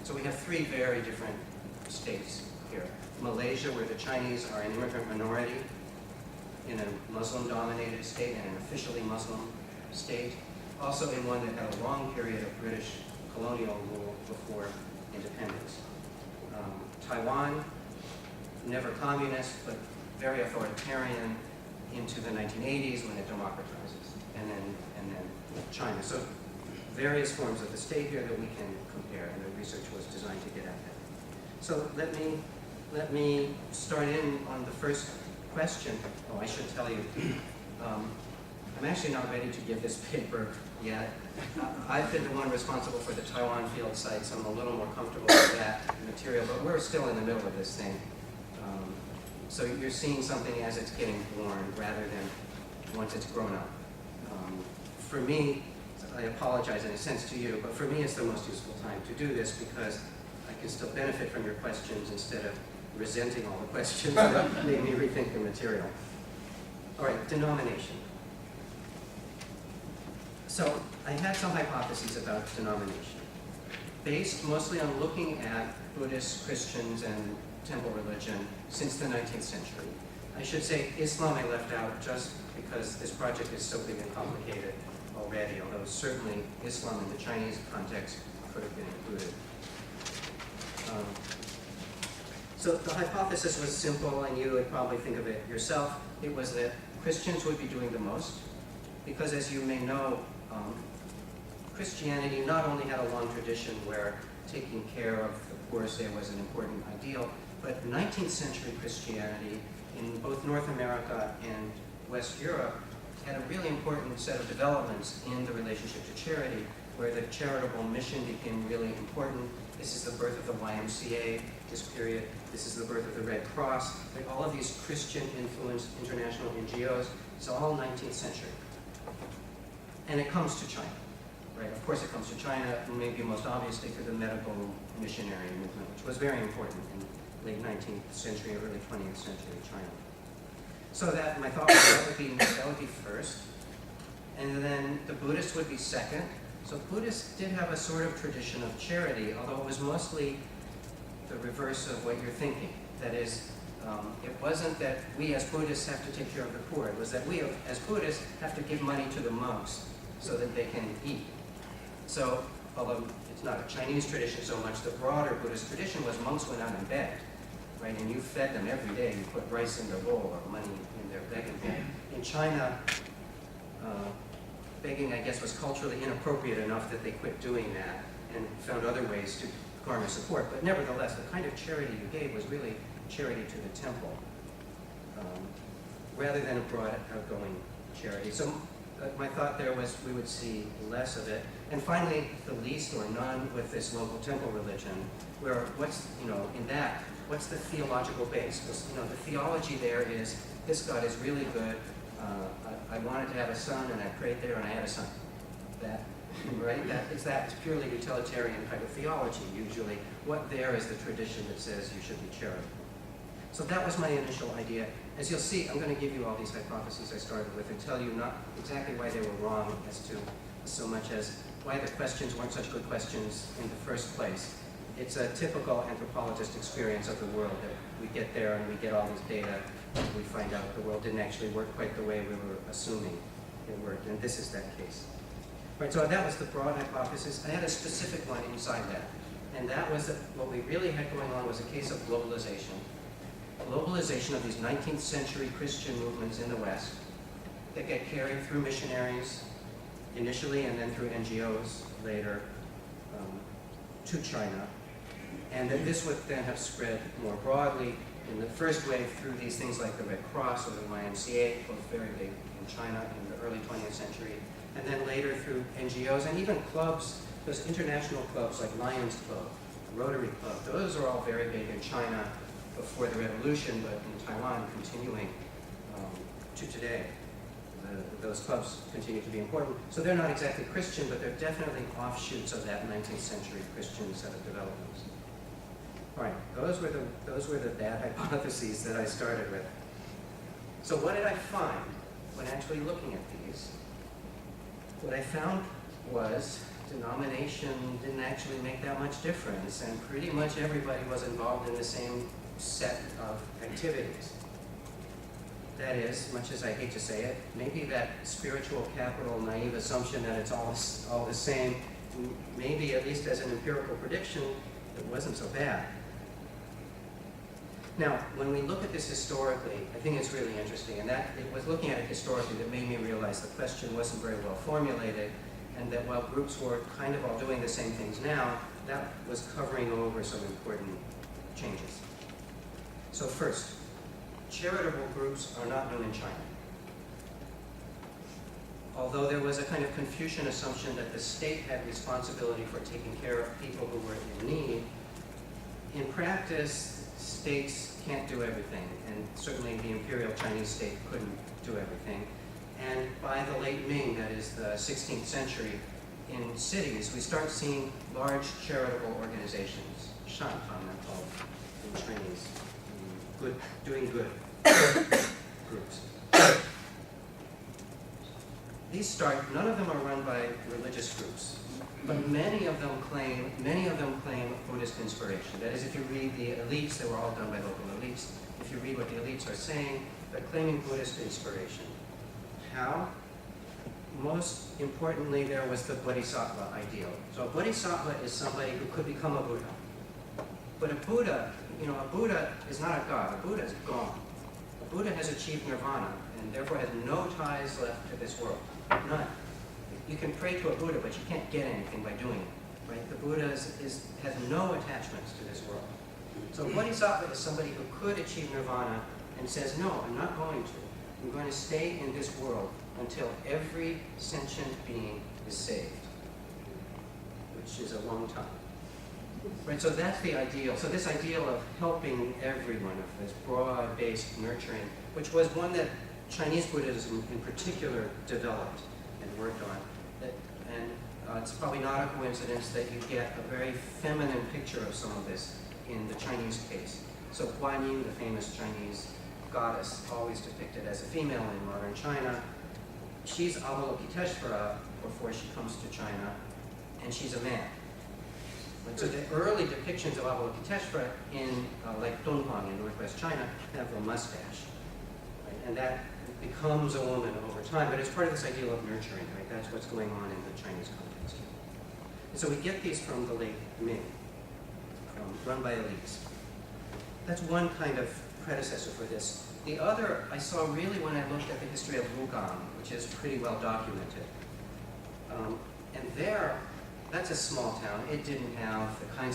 So we have three very different states here. Malaysia, where the Chinese are an immigrant minority in a Muslim-dominated state and an officially Muslim state. Also in one that had a long period of British colonial rule before independence. Taiwan, never communist, but very authoritarian into the 1980s when it democratizes, and then China. So various forms of the state here that we can compare, and the research was designed to get at that. So let me start in on the first question. Oh, I should tell you, I'm actually not ready to give this paper yet. I've been the one responsible for the Taiwan field site, so I'm a little more comfortable with that material, but we're still in the middle of this thing. So you're seeing something as it's getting born rather than once it's grown up. For me, I apologize in a sense to you, but for me it's the most useful time to do this because I can still benefit from your questions instead of resenting all the questions that made me rethink the material. All right, denomination. So I had some hypotheses about denomination, based mostly on looking at Buddhists, Christians, and temple religion since the 19th century. I should say Islam I left out just because this project is so big and complicated already, although certainly Islam in the Chinese context could have been included. So the hypothesis was simple, and you would probably think of it yourself. It was that Christians would be doing the most, because as you may know, Christianity not only had a long tradition where taking care of the poorest there was an important ideal, but 19th century Christianity in both North America and West Europe had a really important set of developments in the relationship to charity, where the charitable mission became really important. This is the birth of the YMCA, this period. This is the birth of the Red Cross. Like all of these Christian-influenced international NGOs, it's all 19th century. And it comes to China, right? Of course it comes to China, maybe most obviously through the medical missionary movement, which was very important in late 19th century, early 20th century China. So that, my thought was that would be first. And then the Buddhists would be second. So Buddhists did have a sort of tradition of charity, although it was mostly the reverse of what you're thinking. That is, it wasn't that we as Buddhists have to take care of the poor. It was that we as Buddhists have to give money to the monks so that they can eat. So, although it's not a Chinese tradition so much, the broader Buddhist tradition was monks went out and begged, right? And you fed them every day. You put rice in their bowl or money in their begging bowl. In China, begging, I guess, was culturally inappropriate enough that they quit doing that and found other ways to garner support. But nevertheless, the kind of charity you gave was really charity to the temple, rather than a broad outgoing charity. So my thought there was we would see less of it. And finally, the least or none with this local temple religion, where what's the theological base? Because, the theology there is, this God is really good. I wanted to have a son, and I prayed there, and I had a son. That, right? It's purely utilitarian type of theology, usually. What there is the tradition that says you should be charitable. So that was my initial idea. As you'll see, I'm going to give you all these hypotheses I started with and tell you not exactly why they were wrong as to so much as why the questions weren't such good questions in the first place. It's a typical anthropologist experience of the world that we get there and we get all this data and we find out the world didn't actually work quite the way we were assuming it worked, and this is that case. Right, so that was the broad hypothesis. I had a specific one inside that, and that was that what we really had going on was a case of globalization. Globalization of these 19th century Christian movements in the West that get carried through missionaries initially and then through NGOs later to China. And that this would then have spread more broadly in the first wave through these things like the Red Cross or the YMCA, both very big in China in the early 20th century, and then later through NGOs and even clubs, those international clubs like Lions Club, Rotary Club, those are all very big in China before the revolution, but in Taiwan continuing to today. Those clubs continue to be important. So they're not exactly Christian, but they're definitely offshoots of that 19th century Christian set of developments. All right, those were the bad hypotheses that I started with. So what did I find when actually looking at these? What I found was denomination didn't actually make that much difference, and pretty much everybody was involved in the same set of activities. That is, much as I hate to say it, maybe that spiritual capital naive assumption that it's all the same, maybe at least as an empirical prediction, it wasn't so bad. Now, when we look at this historically, I think it's really interesting, and that it was looking at it historically that made me realize the question wasn't very well formulated, and that while groups were kind of all doing the same things now, that was covering over some important changes. So first, charitable groups are not new in China. Although there was a kind of Confucian assumption that the state had responsibility for taking care of people who were in need, in practice, states can't do everything, and certainly the imperial Chinese state couldn't do everything. And by the late Ming, that is the 16th century, in cities, we start seeing large charitable organizations, shanfang they're called in Chinese, doing good groups. These start, none of them are run by religious groups, but many of them claim Buddhist inspiration. That is, if you read the elites, they were all done by local elites. If you read what the elites are saying, they're claiming Buddhist inspiration. How? Most importantly, there was the bodhisattva ideal. So a bodhisattva is somebody who could become a Buddha. But a Buddha is not a god. A Buddha is gone. A Buddha has achieved nirvana and therefore has no ties left to this world. None. You can pray to a Buddha, but you can't get anything by doing it. Right? The Buddha has no attachments to this world. So a bodhisattva is somebody who could achieve nirvana and says, no, I'm not going to. I'm going to stay in this world until every sentient being is saved, which is a long time. Right, so that's the ideal. So this ideal of helping everyone, of this broad-based nurturing, which was one that Chinese Buddhism in particular developed and worked on. And it's probably not a coincidence that you get a very feminine picture of some of this in the Chinese case. So Guan Yin, the famous Chinese goddess, always depicted as a female in modern China. She's Avalokiteshvara before she comes to China, and she's a man. So the early depictions of Avalokiteshvara in like Dunhuang in northwest China have a mustache, right? And that becomes a woman over time, but it's part of this ideal of nurturing, right? That's what's going on in the Chinese context. And so we get these from the late Ming, run by elites. That's one kind of predecessor for this. The other I saw really when I looked at the history of Wugang, which is pretty well documented. And there, that's a small town. It didn't have the kinds of